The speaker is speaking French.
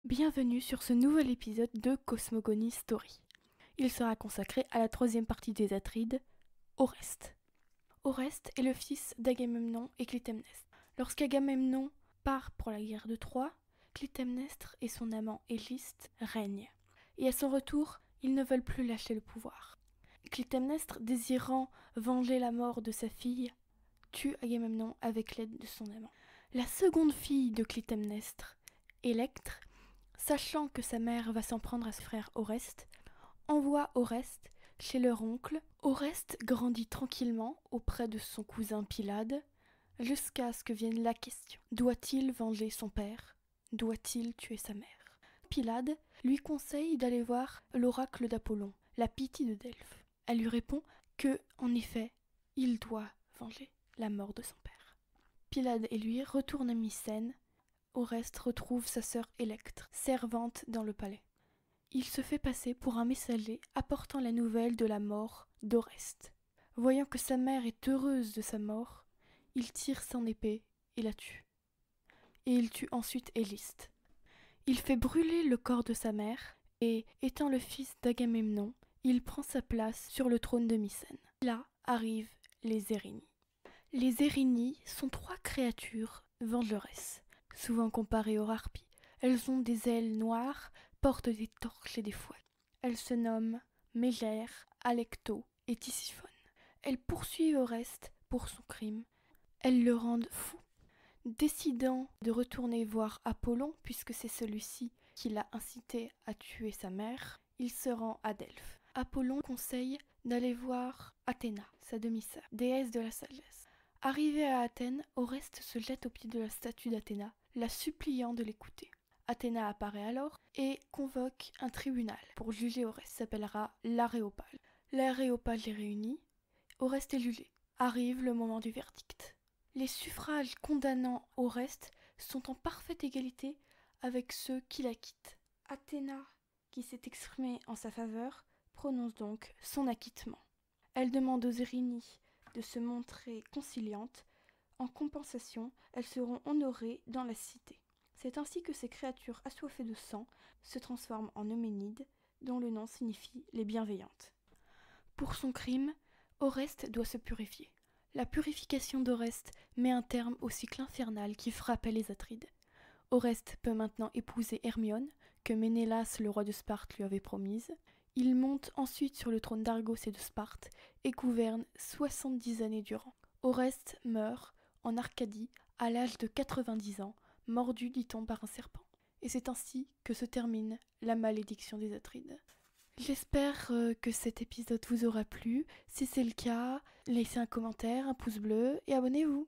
Bienvenue sur ce nouvel épisode de Cosmogonie Story. Il sera consacré à la troisième partie des Atrides, Oreste. Oreste est le fils d'Agamemnon et Clytemnestre. Lorsqu'Agamemnon part pour la guerre de Troie, Clytemnestre et son amant Élyste règnent. Et à son retour, ils ne veulent plus lâcher le pouvoir. Clytemnestre, désirant venger la mort de sa fille, tue Agamemnon avec l'aide de son amant. La seconde fille de Clytemnestre, Électre, sachant que sa mère va s'en prendre à son frère Oreste, envoie Oreste chez leur oncle. Oreste grandit tranquillement auprès de son cousin Pylade, jusqu'à ce que vienne la question. Doit-il venger son père? Doit-il tuer sa mère? Pylade lui conseille d'aller voir l'oracle d'Apollon, la Pythie de Delphes. Elle lui répond que, en effet, il doit venger la mort de son père. Pylade et lui retournent à Mycène. Oreste retrouve sa sœur Électre, servante dans le palais. Il se fait passer pour un messager apportant la nouvelle de la mort d'Oreste. Voyant que sa mère est heureuse de sa mort, il tire son épée et la tue. Et il tue ensuite Élyste. Il fait brûler le corps de sa mère et, étant le fils d'Agamemnon, il prend sa place sur le trône de Mycène. Là arrivent les Érynies. Les Érynies sont trois créatures vengeresses. Souvent comparées aux harpies, elles ont des ailes noires, portent des torches et des fouets. Elles se nomment Mégère, Alecto et Tisiphone. Elles poursuivent Oreste pour son crime. Elles le rendent fou. Décidant de retourner voir Apollon, puisque c'est celui-ci qui l'a incité à tuer sa mère, il se rend à Delphes. Apollon conseille d'aller voir Athéna, sa demi-sœur, déesse de la sagesse. Arrivé à Athènes, Oreste se jette aux pieds de la statue d'Athéna, la suppliant de l'écouter. Athéna apparaît alors et convoque un tribunal pour juger Oreste. S'appellera l'Aréopage. L'Aréopage est réunie. Oreste est jugé. Arrive le moment du verdict. Les suffrages condamnant Oreste sont en parfaite égalité avec ceux qui l'acquittent. Athéna, qui s'est exprimée en sa faveur, prononce donc son acquittement. Elle demande aux Érynies de se montrer conciliantes. En compensation, elles seront honorées dans la cité. C'est ainsi que ces créatures assoiffées de sang se transforment en Euménides, dont le nom signifie les bienveillantes. Pour son crime, Oreste doit se purifier. La purification d'Oreste met un terme au cycle infernal qui frappait les Atrides. Oreste peut maintenant épouser Hermione, que Ménélas, le roi de Sparte, lui avait promise. Il monte ensuite sur le trône d'Argos et de Sparte et gouverne 70 années durant. Oreste meurt en Arcadie à l'âge de 90 ans, mordu, dit-on, par un serpent. Et c'est ainsi que se termine la malédiction des Atrides. J'espère que cet épisode vous aura plu. Si c'est le cas, laissez un commentaire, un pouce bleu et abonnez-vous.